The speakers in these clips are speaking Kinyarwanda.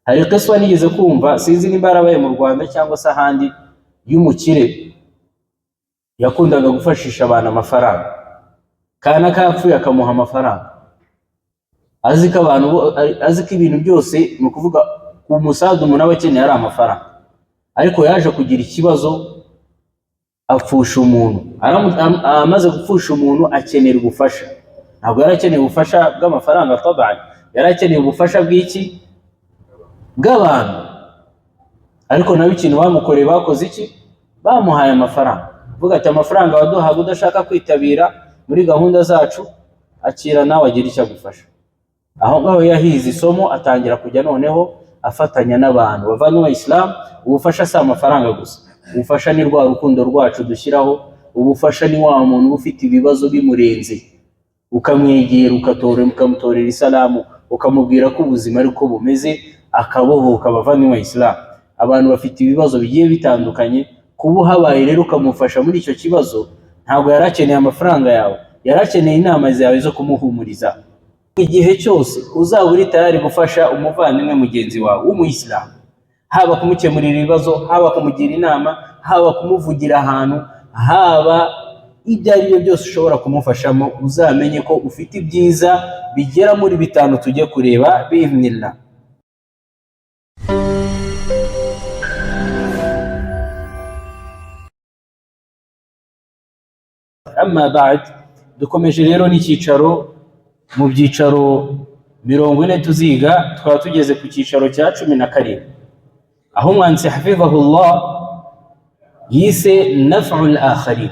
hari qiswa nigeze kumva sinzi nimba yarabaye mu Rwanda cyangwa se ahandi y'umukire yakundaga gufashisha abantu amafaranga, kana kapfuye akamuha amafaranga, azi ko ibintu byose ni ukuvuga ku musaza umuntu aba akeneye ari amafaranga, ariko yaje kugira ikibazo apfusha umuntu. Amaze gupfusha umuntu akenera ubufasha, ntabwo yari akeneye ubufasha bw'amafaranga tabani, yari akeneye ubufasha bw'iki, bw'abantu. Ariko nawe ikintu bamukoreye bakoze iki, bamuhaye amafaranga. Vuga ati amafaranga waduhaga udashaka kwitabira muri gahunda zacu, akira nawe agira icyo agufasha. Aho ngaho yahize isomo, atangira kujya noneho afatanya n'abantu bavanywe Islam. Ubufasha si amafaranga gusa, ubufasha ni rwa rukundo rwacu dushyiraho, ubufasha ni wa muntu ufite ibibazo bimurenze, ukamwegera ukamutorera isalamu, ukamubwira ko ubuzima ariko bumeze, akabohoka. Bavanywe Islam, abantu bafite ibibazo bigiye bitandukanye, kuba habaye rero ukamufasha muri icyo kibazo, ntabwo yari akeneye amafaranga yawe, yari akeneye inama zawe zo kumuhumuriza. Igihe cyose uzaba uri tayari gufasha umuvandimwe mugenzi wawe w'umuyisilamu, haba kumukemurira ibibazo, haba kumugira inama, haba kumuvugira ahantu, haba ibyo ari byo byose ushobora kumufashamo, uzamenye ko ufite ibyiza bigera muri 5 tujye kureba bi'idhnillah. Amma ba'd, dukomeje rero n'icyicaro mu byicaro 40 tuziga, twaba tugeze ku cyicaro cya 17, aho umwanditsi hafizahullah yise naf'ul akharin,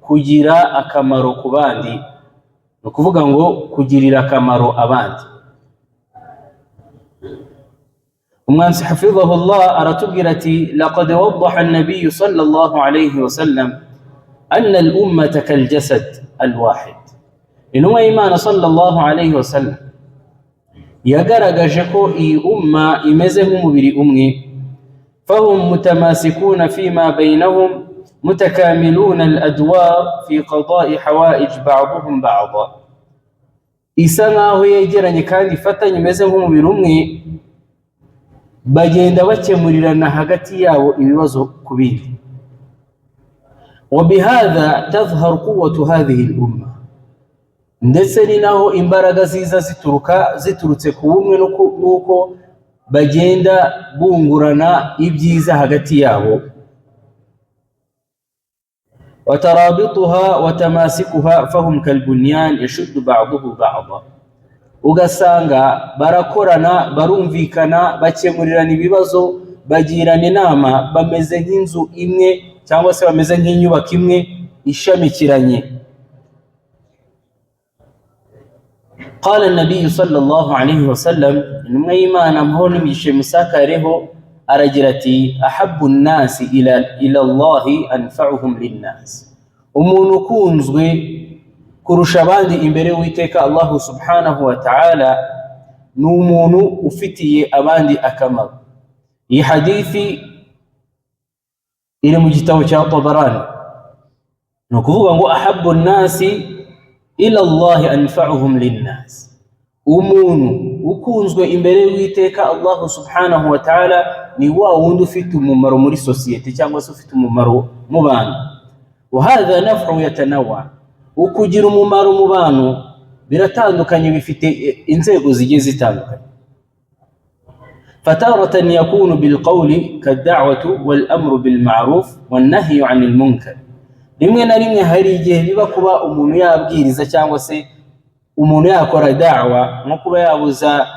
kugira akamaro ku bandi, no kuvuga ngo kugirira akamaro abandi. umwanditsi hafizahullah aratubwira ati laqad waddaha an-nabiy sallallahu alayhi wa sallam anna al-ummata kal-jasad al-wahid. Intumwa y'Imana sallallahu alayhi wa sallam yagaragaje ko iyi umma imeze nk'umubiri umwe, fahum mutamasikuna fima bainahum mutakamiluna al-adwar fi qada'i hawaij ba'dhum ba'dha. Isa nkaho yegeranye kandi ifatanye, imeze nk'umubiri umwe, bagenda bakemurirana hagati yabo ibibazo ku bindi. وبهذا تظهر قوة هذه الأمة, ndetse ni naho imbaraga ziza ziturutse ku bumwe nuko bagenda bungurana ibyiza hagati yabo. وترابطها وتماسكها فهم كالبنيان يشد بعضه بعضا. Ugasanga barakorana, barumvikana, bakemurirana ibibazo, bagirana inama, bameze nk'inzu imwe cyangwa se bameze nk'inyubako imwe ishamikiranye. قال النبي صلى الله عليه وسلم, intumwa y'Imana amahoro n'imigisha musakareho, aragira ati ahabbu nnasi ila Allahi anfa'uhum linnas. Umuntu ukunzwe kurusha abandi imbere y'Uwiteka Allah subhanahu wa ta'ala ni umuntu ufitiye abandi akamaro. Iyi hadithi iri mu gitabo cya Tabarani, ni ukuvuga ngo ahabbu nnasi ila Allahi anfa'uhum linnas. Umuntu ukunzwe imbere y'Uwiteka Allah subhanahu wa ta'ala ni wa wundi ufite umumaro muri sosiyete cyangwa se ufite umumaro mu bantu. Wa hadha naf'u yatanawwa, ukugira umumaro mu bantu biratandukanye, bifite inzego zigiye zitandukanye. fataratan yakunu bilqawli kad'awatu wal amru bil ma'ruf wan nahyu 'anil munkar. Rimwe na rimwe hari igihe biba kuba umuntu yabwiriza cyangwa se umuntu yakora da'wa, nko kuba yabuza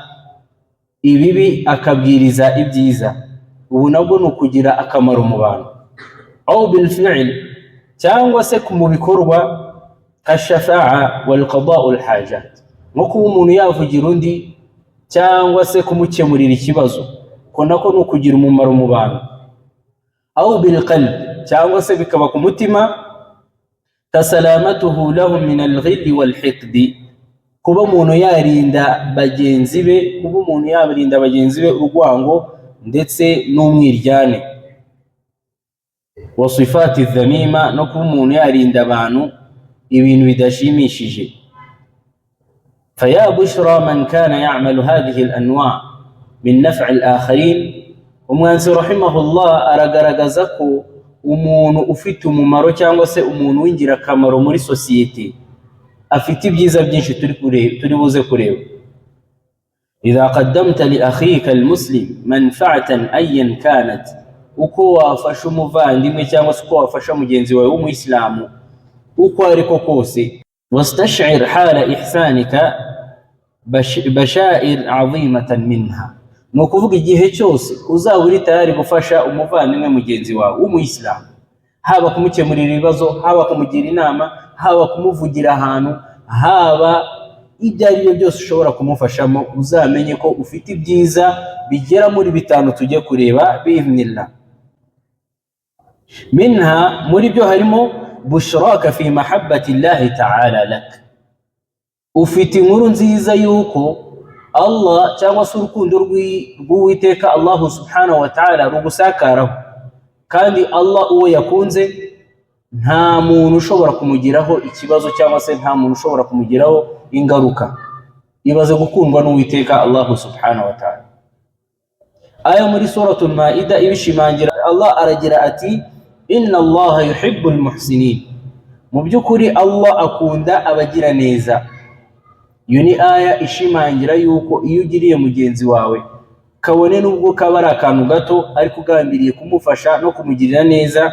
ibibi akabwiriza ibyiza. Ubu nabwo ni ukugira akamaro mu bantu. Aw bil fi'l, cyangwa se mu bikorwa kashafa'a wal qada'u al hajat, nko kuba umuntu yavugira undi cyangwa se kumukemurira ikibazo, ko nako ni ukugira umumaro mu bantu. Aw bil qalb, cyangwa se bikaba ku mutima, kasalamatuhu lahum min al-ghilli wal hiqdi, kuba umuntu yarinda bagenzi be, kuba umuntu yarinda bagenzi be urwango ndetse n'umwiryane. Wa sifati dhamima, no kuba umuntu yarinda abantu ibintu bidashimishije. فيا بشرى من كان يعمل هذه الأنواع min naf'i al-akharin. Umwanzi rahimahullah aragaragaza ko umuntu ufite umumaro cyangwa se umuntu w'ingirakamaro muri sosiyete afite ibyiza byinshi turi buze kureba. idha qaddamta li akhika al-muslim manfa'atan ayyan kanat, uko wafasha umuvandimwe cyangwa se uko wafasha mugenzi wawe w'umuyisilamu uko ariko kose, wastash'ir hala ihsanika bashair 'azimatan minha, ni ukuvuga igihe cyose uzaba uri tayari gufasha umuvandimwe mugenzi wawe w'umuyisilamu, haba kumukemurira ibibazo, haba kumugira inama, haba kumuvugira ahantu, haba ibyo ari byo byose ushobora kumufashamo, uzamenye ko ufite ibyiza bigera muri 5 tujye kureba bi'idhnillah. Minha, muri byo harimo bushraka fi mahabbati llahi ta'ala lak, ufite inkuru nziza yuko Allah cyangwa se urukundo rw'Uwiteka Allah subhanahu wa ta'ala rugusakaraho, kandi Allah uwo yakunze nta muntu ushobora kumugiraho ikibazo cyangwa se nta muntu ushobora kumugiraho ingaruka. Ibaze gukundwa n'Uwiteka Allah subhanahu wa ta'ala. Aya muri suratul Maida ibishimangira, Allah aragira ati inna Allah yuhibbul muhsinin, mu by'ukuri Allah akunda abagira neza. Iyo ni aya ishimangira yuko iyo ugiriye mugenzi wawe kabone nubwo kaba ari akantu gato ariko ugambiriye kumufasha no kumugirira neza,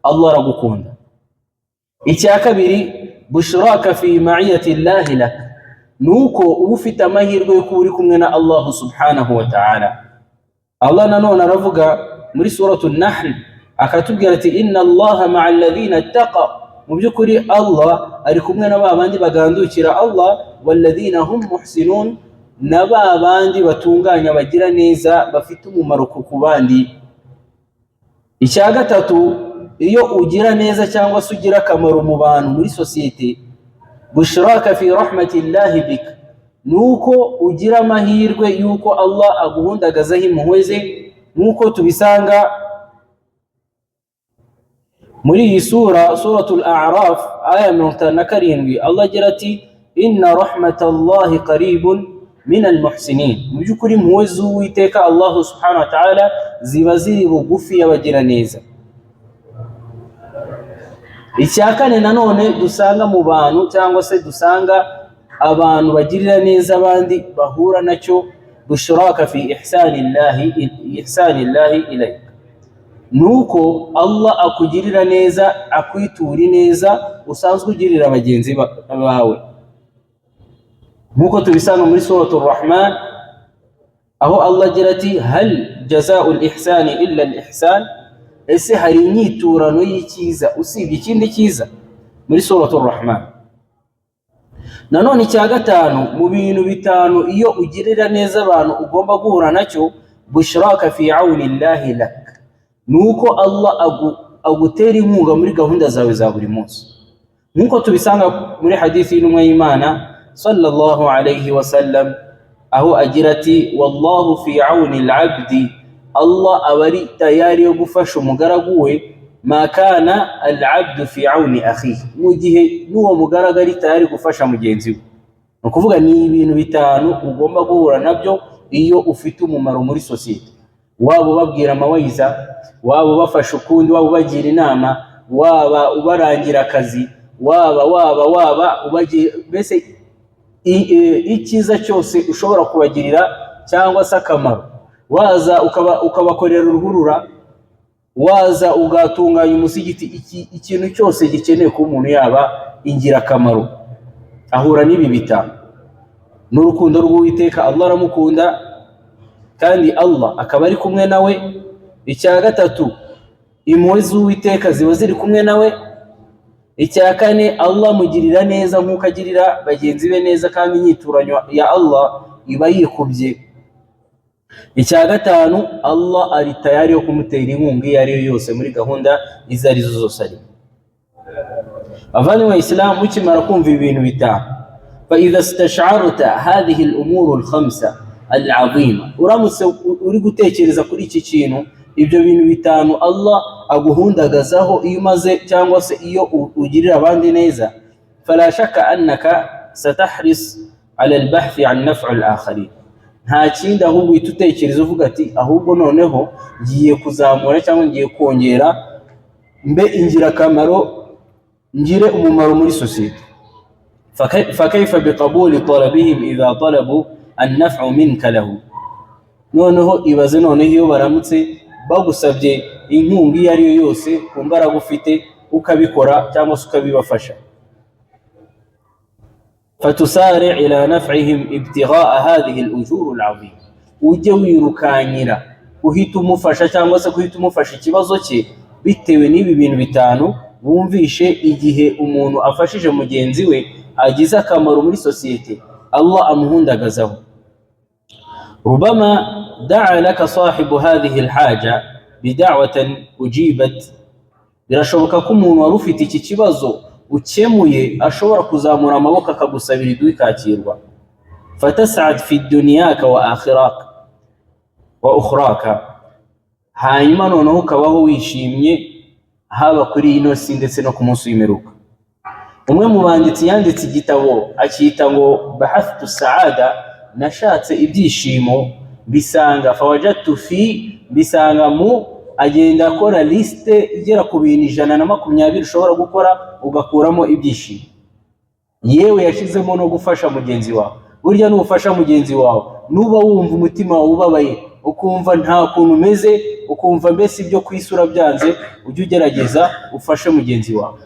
Allah aragukunda. Icya kabiri, bushraka fi ma'iyati llahi lak, nuko uba ufite amahirwe yo kuba uri kumwe na Allah subhanahu wa ta'ala. Allah nanone aravuga muri suratul Nahl akatubwira ati inna Allaha ma'al ladhina ittaqa, mu by'ukuri Allah ari kumwe na babandi bagandukira Allah, walladhina hum muhsinun, na babandi batunganya bagira neza bafite umumaro ku bandi. Icya gatatu, iyo ugira neza cyangwa se ugira akamaro mu bantu muri sosiyete, bushraka fi rahmatillahi bik, nuko ugira amahirwe yuko Allah aguhundagazaho impuhwe ze, nuko tubisanga muri iyi suratul A'raf aya 57. Allah agira ati inna rahmatallahi qaribun minal muhsinin, mu by'ukuri impuhwe z'Uwiteka Allah subhanahu wa ta'ala ziba ziri bugufi y'abagira neza. Icya kane nanone dusanga mu bantu cyangwa se dusanga abantu bagirira neza abandi bahura nacyo, bushraka fi ihsanillahi ilayk, nuko Allah akugirira neza, akwitura neza usanzwe ugirira bagenzi bawe, nkuko tubisanga muri suratul Rahman aho Allah agira ati hal jazaa'ul ihsani illa al ihsan, ese hari inyiturano y'icyiza usibye ikindi cyiza, muri suratul Rahman. Nanone icya gatanu, mu bintu 5 iyo ugirira neza abantu ugomba guhura nacyo, bushraka fi aunillahi lak, nuko Allah agutera inkunga muri gahunda zawe za buri munsi, nkuko tubisanga muri hadithi y'intumwa y'Imana sallallahu alayhi wa sallam aho agira ati wallahu fi auni al-abdi, Allah abari tayari yo gufasha umugaragu we, ma kana al-abdu fi auni akhihi, mu gihe n'uwo mugaragu ari tayari gufasha mugenzi we. No kuvuga ni ibintu 5 ugomba guhura nabyo iyo ufite umumaro muri sosiyete, waba ubabwira amawayiza, waba ubafasha ukundi, waba ubagira inama, waba ubarangira akazi, waba ubagira mbese icyiza cyose ushobora kubagirira cyangwa se akamaro. Waza ukabakorera uruhurura, waza ugatunganya umusigiti, ikintu cyose gikeneye ko umuntu yaba ingirakamaro, ahura n'ibi 5. N'urukundo rw'Uwiteka, Allah aramukunda kandi Allah akaba ari kumwe nawe. Icya gatatu, impuhwe z'Uwiteka ziba ziri kumwe nawe. Icya kane, Allah mugirira neza nk'uko agirira bagenzi be neza, kandi inyiturano ya Allah iba yikubye. Icya gatanu, Allah ari tayari yo kumutera inkunga iyo ari yo yose muri gahunda izo ari zo zose ari. Abavandimwe Islam, mukimara kumva ibintu 5, fa idha istash'arta hadhihi al-umur al-5 al-'azima, uramutse uri gutekereza kuri iki kintu, ibyo bintu 5 Allah aguhundagazaho iyo umaze cyangwa se iyo ugirira abandi neza, fala shakka annaka satahris ala al-bahth an naf' al-akharin, nta kindi ahubwo uhita utekereza uvuga ati ahubwo noneho ngiye kuzamura cyangwa ngiye kongera mbe ingirakamaro, ngire umumaro muri sosiyete. fakaifa biqabuli talabihim idha talabu an-naf'u minka lahu. noneho ibaze noneho iyo baramutse bagusabye inkunga iyo ari yo yose ku mbaraga ufite ukabikora cyangwa se ukabibafasha. fatusari' ila naf'ihim ibtigha'a hadhihi al-ujur al-'azim. ujye wirukanyira uhita umufasha cyangwa se guhita umufasha ikibazo cye bitewe n'ibi bintu bitanu bumvishe igihe umuntu afashije mugenzi we agize akamaro muri sosiyete Allah amuhundagazaho. rubama da'a laka sahibu hadhihi al-haja bida'watan ujibat. birashoboka ko umuntu wari ufite iki kibazo ukemuye ashobora kuzamura amaboko akagusabira iduka ikakirwa. fatas'ad fi dunyaka wa akhiraka wa ukhraka. hanyuma noneho ukabaho wishimye haba kuri ino si ndetse no ku munsi w'imperuka. umwe mu banditsi yanditse igitabo akita ngo bahathtu saada, nashatse ibyishimo bisanga, fawajadtu fi, bisanga mu, agenda akora liste igera ku bintu 120 ushobora gukora ugakuramo ibyishimo. yewe yashizemo no gufasha mugenzi wawe. burya n'ufasha mugenzi wawe nuba wumva umutima wawe ubabaye ukumva nta kuntu umeze, ukumva mbese ibyo kwisura byanze, ujye ugerageza ufashe mugenzi wawe.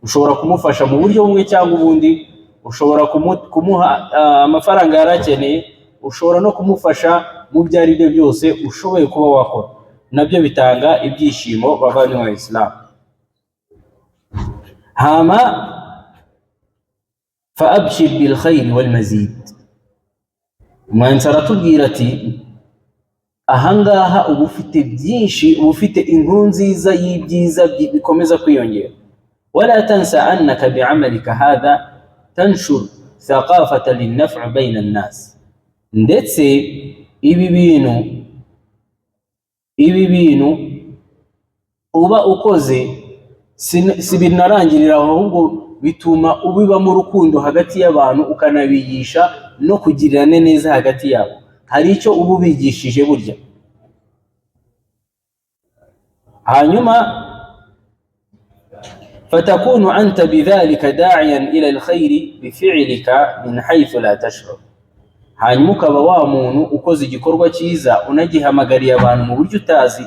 ushobora kumufasha mu buryo bumwe cyangwa ubundi, ushobora kumuha amafaranga yarakeneye, ushobora no kumufasha mu byo ari byo byose ushoboye kuba wakora, nabyo bitanga ibyishimo bavandimwe wa Islam. hama fa abshir bil khair wal mazid. umwanditsi aratubwira ati ahangaha uba ufite byinshi, uba ufite inkuru nziza y'ibyiza bikomeza kwiyongera. wala tansa annaka bi'amalika hadha tanshur thaqafata lin-naf' bayna an-nas. ndetse ibi bintu uba ukoze si binarangirira ahubwo bituma ubiba mu rukundo hagati y'abantu, ukanabigisha no kugirirana neza hagati yabo. hari icyo ubu bigishije burya. hanyuma fatakunu anta bidhalika da'iyan ila alkhair bifi'lika min haythu la tash'ur. hanyuma ukaba wa muntu ukoze igikorwa cyiza unagihamagariye abantu mu buryo utazi.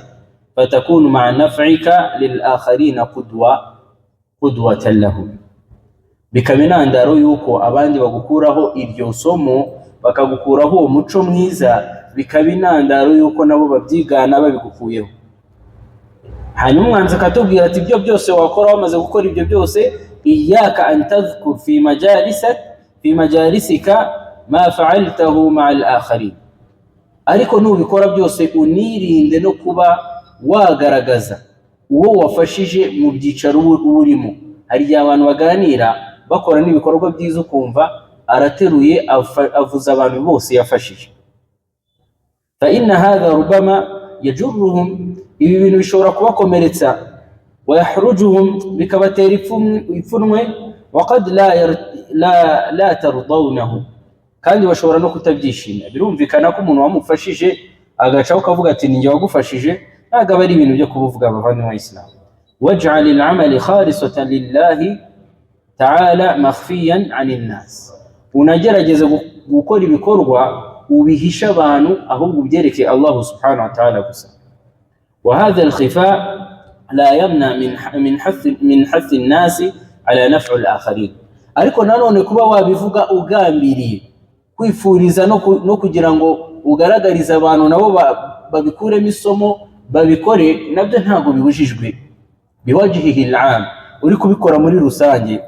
fatakunu ma'a naf'ika lil akharina qudwatan lahum. bikaba intandaro yuko abandi bagukuraho iryo somo, bakagukuraho uwo muco mwiza, bikaba intandaro yuko nabo babyigana babigukuyeho. hanyuma umwanzi akatubwira ati ibyo byose wakora wamaze gukora ibyo byose, iyaka an tadhkur fi majalisika ma fa'altahu ma'a al-akharin. ariko nubikora byose unirinde no kuba wagaragaza uwo wafashije mu byicaro urimo. hari igihe abantu baganira bakora n'ibikorwa byiza ukumva arateruye avuza abantu bose yafashije. fa inna hadha rubama yajurruhum, ibi bintu bishobora kubakomeretsa, wayahrujuhum, bikabatera ipfunwe, waqad la tardawnahu, kandi bashobora no kutabyishimira. birumvikana ko umuntu wamufashije agacaho ukavuga ati ninjye wagufashije, ntabwo aba ari ibintu byo kubuvuga abavandimwe wa Islam. waj'al al-'amali khalisatan lillahi ta'ala makhfiyan 'anil nas. unagerageza gukora ibikorwa ubihisha abantu, ahubwo ubyereke Allah subhanahu wa ta'ala gusa. وهذا الخفاء لا يمنع من حث الناس على نفع الآخرين. ariko nanone kuba wabivuga ugambiriye kwifuriza no kugira ngo ugaragarize abantu nabo babikuremo isomo babikore, nabyo ntabwo bibujijwe. biwajhihi al'am, uri kubikora muri rusange.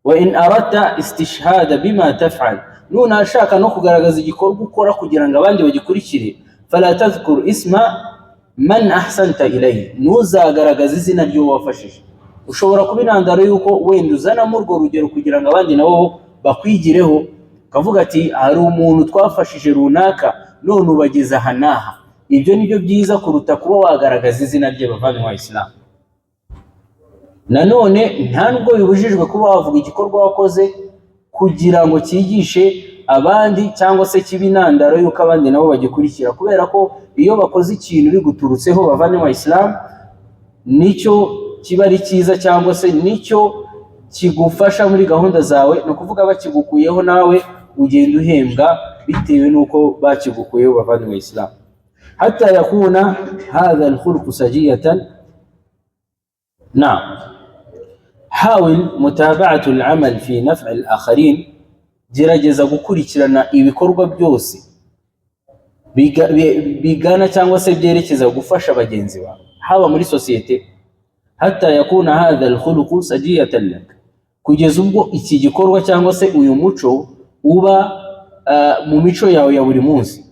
wa in aradta istishhada bima taf'al, nuna ashaka no kugaragaza igikorwa ukora kugira ngo abandi bagikurikire, fala tadhkur isma man ahsanta ilayhi, nuzagaragaza izina ry'uwo wafashije. ushobora kuba intandaro yuko wenda uzanamo urwo rugero kugira ngo abandi nabo bakwigireho, kavuga ati hari umuntu twafashije runaka none ubageza aha n'aha. ibyo nibyo byiza kuruta kuba wagaragaza izina rye bavandimwe wa Islam. nanone nta nubwo bibujijwe kuba wavuga igikorwa wakoze kugira ngo cyigishe abandi cyangwa se kiba intandaro y'uko abandi nabo bagikurikira, kubera ko iyo bakoze ikintu biguturutseho bavandimwe wa Islam, nicyo kiba ari cyiza cyangwa se nicyo kigufasha muri gahunda zawe, ni ukuvuga bakigukuyeho nawe ugenda uhembwa bitewe n'uko bakigukuyeho bavandimwe wa Islam. Hatta yakuna hadha al-khuluq sajiyatan. نعم. حاول متابعة العمل في نفع الآخرين. gerageza gukurikirana ibikorwa byose bigana cyangwa se byerekeza gufasha bagenzi bawe haba muri societe, hatta yakuna hadha al-khuluq sajiyatan lak, kugeza ubwo iki gikorwa cyangwa se uyu muco uba mu mico yawe ya buri munsi.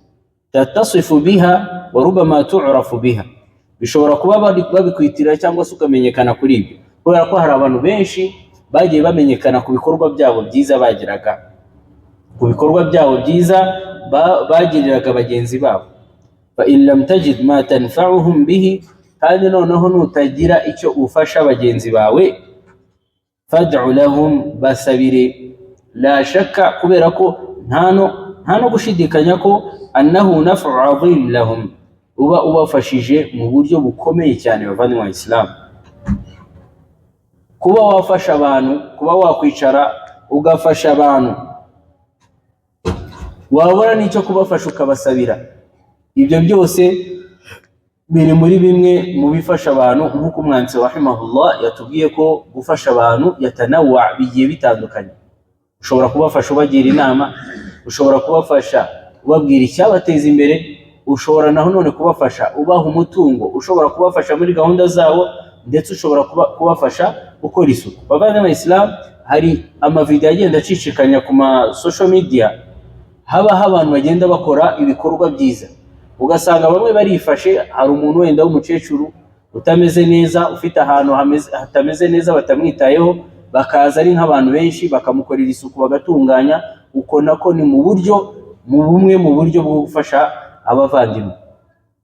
Tatasifu biha wa rubama tu'rafu biha, bishobora kuba babikwitira cyangwa se ukamenyekana kuri ibyo, kubera ko hari abantu benshi bagiye bamenyekana ku bikorwa byabo byiza bagiraga, ku bikorwa byabo byiza bagiriraga bagenzi babo. Fa in lam tajid ma tanfa'uhum bihi, kandi noneho nutagira icyo ufasha bagenzi bawe, fad'u lahum, basabire. La shakka, kubera ko nta no gushidikanya ko annahu naf'u 'azim lahum, uba ubafashije mu buryo bukomeye cyane bavandimwe wa Islam. Kuba wafasha abantu, kuba wakwicara ugafasha abantu, wabona n'icyo kubafasha ukabasabira, ibyo byose biri muri bimwe mu bifasha abantu, nk'uko umwanditsi rahimahullah yatubwiye ko gufasha abantu yatanawwa, bigiye bitandukanye. Ushobora kubafasha ubagira inama, ushobora kubafasha ubabwira icyabateza imbere, ushobora naho none kubafasha ubaha umutungo, ushobora kubafasha muri gahunda zabo, ndetse ushobora kubafasha gukora isuku. Bavandimwe Islam, hari amavideo agenda acicikanya ku ma social media, habaho abantu bagenda bakora ibikorwa byiza, ugasanga bamwe barifashe, hari umuntu wenda w'umukecuru utameze neza, ufite ahantu hatameze neza batamwitayeho, bakaza ari nk'abantu benshi bakamukorera isuku bagatunganya, uko nako ni mu bumwe mu buryo bwo gufasha abavandimwe.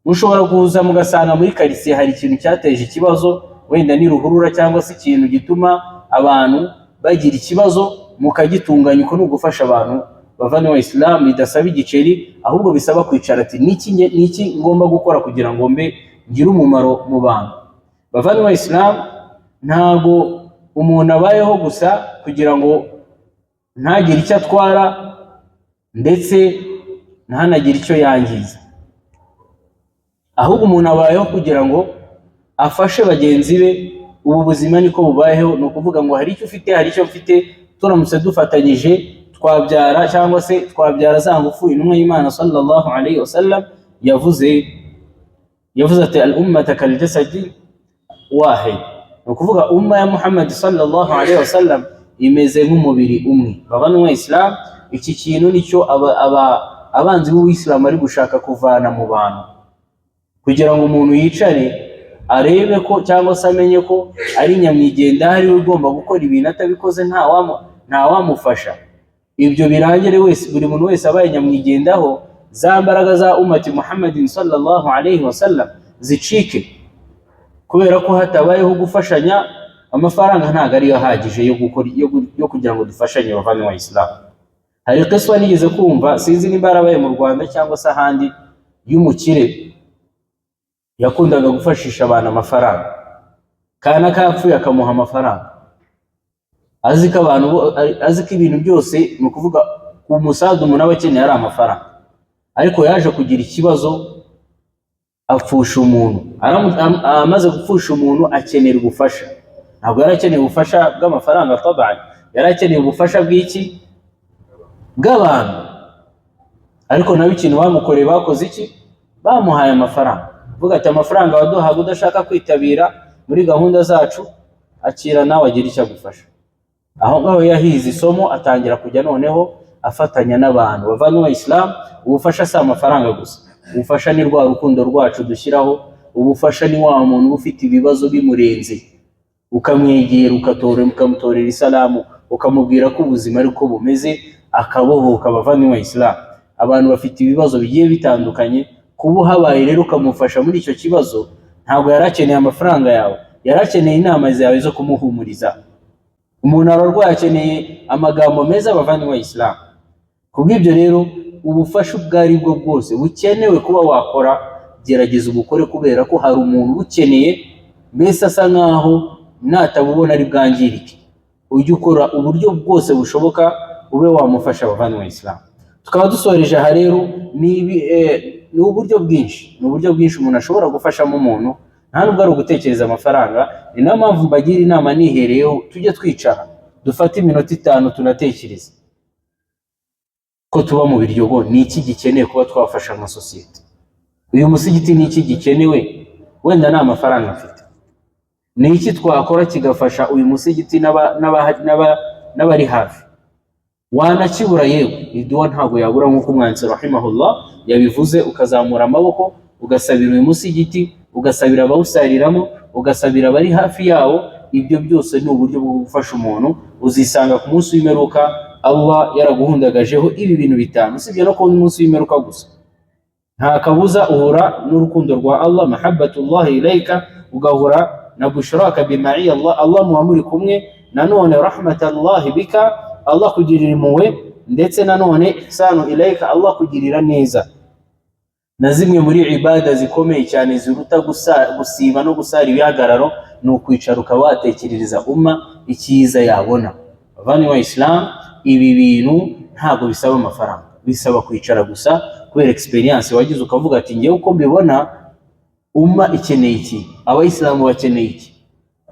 Mushobora kuza mugasanga muri quartier hari ikintu cyateje ikibazo, wenda ni ruhurura cyangwa se ikintu gituma abantu bagira ikibazo, mukagitunganya. Uko ni ugufasha abantu bavandimwe wa Islam, bidasaba igiceri, ahubwo bisaba kwicara ati niki ngomba gukora kugira ngo mbe ngire umumaro mu bantu. Bavandimwe wa Islam, ntago umuntu abayeho gusa kugira ngo ntagire icyo atwara ndetse ntanagire icyo yangiza, ahubwo umuntu abayeho kugira ngo afashe bagenzi be. Ubu buzima niko bubayeho, ni ukuvuga ngo hari icyo ufite, hari icyo mfite, turamutse dufatanyije twabyara cyangwa se twabyara za ngufu intumwa y'Imana sallallahu alayhi wasallam yavuze ati al-ummata kal jasadi wahid, ni ukuvuga umma ya Muhammad sallallahu alayhi wasallam imeze nk'umubiri umwe. Bavandimwe Islam, iki kintu nicyo abanzi b'Uwisilamu ari gushaka kuvana mu bantu, kugira ngo umuntu yicare arebe ko cyangwa se amenye ko ari nyamwigenda, hari ugomba gukora ibintu, atabikoze nta wamufasha. Ibyo birangire wese, buri muntu wese abaye nyamwigendaho, za mbaraga za ummati Muhammadin sallallahu alayhi wasallam zicike, kubera ko hatabayeho gufashanya, amafaranga ntago ari ahagije yo kugira ngo dufashanye bavandimwe wa Islam. Hari qiswa nigeze kumva, sinzi nimba arabaye mu Rwanda cyangwa se ahandi, y'umukire yakundaga gufashisha abantu amafaranga, kana kapfuye akamuha amafaranga, azi ko ibintu byose, ni ukuvuga ku musaza umuntu aba akeneye ari amafaranga, ariko yaje kugira ikibazo apfusha umuntu. Amaze gupfusha umuntu akenera ubufasha, ntabwo yari akeneye ubufasha bw'amafaranga tabani, yari akeneye ubufasha bw'iki, bw'abantu. Ariko nawe ikintu bamukoreye bakoze iki? Bamuhaye amafaranga. Vuga ati amafaranga waduhaga udashaka kwitabira muri gahunda zacu, akira nawe agira icyo agufasha. Aho ngaho yahize isomo, atangira kujya noneho afatanya n'abantu. Bavandimwe Islam, ubufasha si amafaranga gusa, ubufasha ni rwa rukundo rwacu dushyiraho, ubufasha ni wa muntu ufite ibibazo bimurenze, ukamwegera ukamutorera isalamu, ukamubwira ko ubuzima ariko bumeze, akabohoka. Bavandimwe Islam, abantu bafite ibibazo bigiye bitandukanye, kuba habaye rero ukamufasha muri icyo kibazo, ntabwo yarakeneye amafaranga yawe, yarakeneye inama zawe zo kumuhumuriza. Umuntu ararwaye akeneye amagambo meza bavandimwe Islam, Kubw'ibyo rero ubufasha ubwo ari bwo bwose bukenewe kuba wakora, gerageza ubukore, kubera ko hari umuntu ubukeneye, mbese asa nkaho natabubona ari bwangirike. Ujye ukora uburyo bwose bushoboka ube wamufasha abavandimwe Islam. Tukaba dusoreje aha rero ni uburyo bwinshi, umuntu ashobora gufashamo umuntu, nta nubwo ari ugutekereza amafaranga. Ni nayo mpamvu mbagira inama nihereyeho, tujye twicara dufate iminota 5 tunatekereza ko tuba mu biryogo, ni iki gikeneye kuba twafasha nka sosiyete. Uyu musigiti ni iki gikenewe, wenda nta mafaranga mfite, ni iki twakora kigafasha uyu musigiti n'abari hafi. Wanakibura yewe iduwa ntabwo yabura, nk'uko umwanditsi rahimahullah yabivuze, ukazamura amaboko ugasabira uyu musigiti, ugasabira abawusariramo, ugasabira abari hafi yawo. Ibyo byose ni uburyo bwo gufasha umuntu. Uzisanga ku munsi w'imperuka Allah yaraguhundagajeho ibi bintu 5, usibye no ku munsi w'imperuka gusa. Nta kabuza uhura n'urukundo rwa Allah, mahabbatullahi ilayka, ugahura na bushraka bima'i Allah muba muri kumwe, nanone rahmatallahi bika, Allah kugirira impuhwe, ndetse nanone ihsanu ilayka, Allah kugirira neza. Na zimwe muri ibada zikomeye cyane ziruta gusiba no gusara ibihagararo, ni ukwicara ukaba watekerereza icyiza yabona. Bavandimwe wa Islam, ibi bintu ntabwo bisaba amafaranga, bisaba kwicara gusa, kubera experience wagize ukavuga ati ngewe uko mbibona ikeneye iki, abayisilamu bakeneye iki,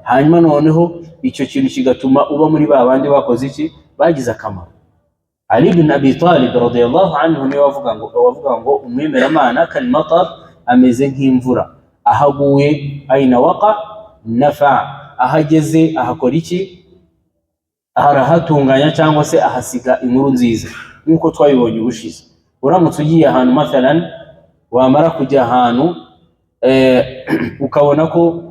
hanyuma noneho icyo kintu kigatuma uba muri babandi bakoze iki, bagize akamaro. Ali ibn Abi Talib radiyallahu anhu niwe wavuga ngo umwemeramana kalimatar, ameze nk'imvura, ahaguye aina waqa nafa, ahageze ahakora iki, arahatunganya cyangwa se ahasiga inkuru nziza. Nk'uko twabibonye ubushize, uramutse ugiye ahantu mathalan, wamara kujya ahantu ukabona ko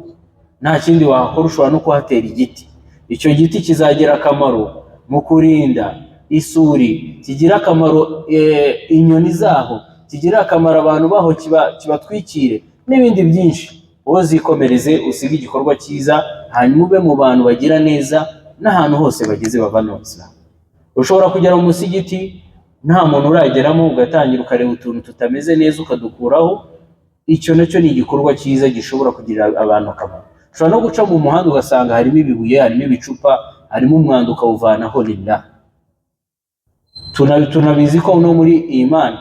nta kindi wakora, ushobora no kuhatera igiti. Icyo giti kizagira akamaro mu kurinda isuri, kigira akamaro inyoni zaho, kigira akamaro abantu baho, kibatwikire n'ibindi byinshi. Wowe zikomereze, usige igikorwa cyiza, hanyuma ube mu bantu bagira neza n'ahantu hose bageze bavana Islam. Ushobora kugera mu musigiti nta muntu urageramo, ugatangira ukareba utuntu tutameze neza ukadukuraho. Icyo nacyo ni igikorwa cyiza gishobora kugirira abantu akamaro. Ushobora no guca mu muhanda ugasanga harimo ibibuye, harimo ibicupa, harimo umwanda, ukawuvanaho lillah. Tunabizi ko no muri iman,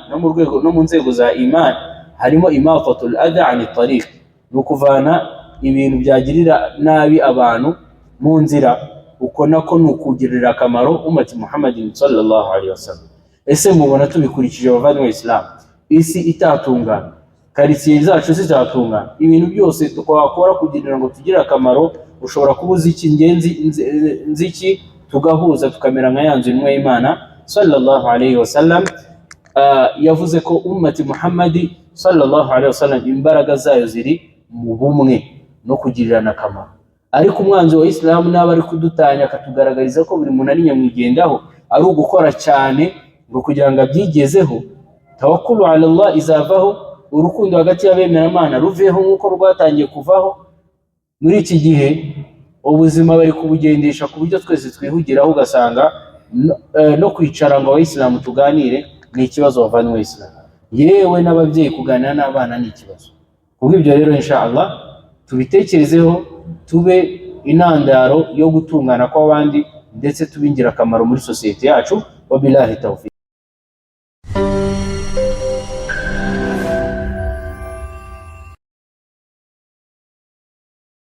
no mu nzego za iman, harimo imatatul adha ani tariq, no kuvana ibintu byagirira nabi abantu mu nzira, uko nako nukugirira akamaro ummati Muhammadin sallallahu alaihi wasallam. Ese mubona tubikurikije abavandimwe Islam, isi itatungana, karitsiye zacu zitatungana, ibintu byose twakora kugira ngo tugire akamaro, ushobora kubuza iki nziki tugahuza tukamera nka yanzu intumwa y'Imana sallallahu alaihi wasallam yavuze ko ummati Muhammadi sallallahu alaihi wasallam imbaraga zayo ziri mu bumwe no kugirirana akamaro. Ariko umwanzi wa Islam naba ari kudutanya akatugaragariza ko buri muntu ari nyamwigendaho, ari ugukora cyane ngo kugira ngo abyigezeho. Tawakkulu ala Allah izavaho, urukundo hagati y'abemeramana ruveho nk'uko rwatangiye kuvaho. Muri iki gihe ubuzima bari kubugendesha ku buryo twese twihugiraho, ugasanga no kwicara ngo abayisilamu tuganire ni ikibazo. bavanywe Islam, yewe n'ababyeyi kuganira n'abana ni ikibazo. Kubw'ibyo rero inshallah tubitekerezeho, tube intandaro yo gutungana kw'abandi, ndetse tubingira akamaro muri sosiyete yacu. Wabillahi tawfiq.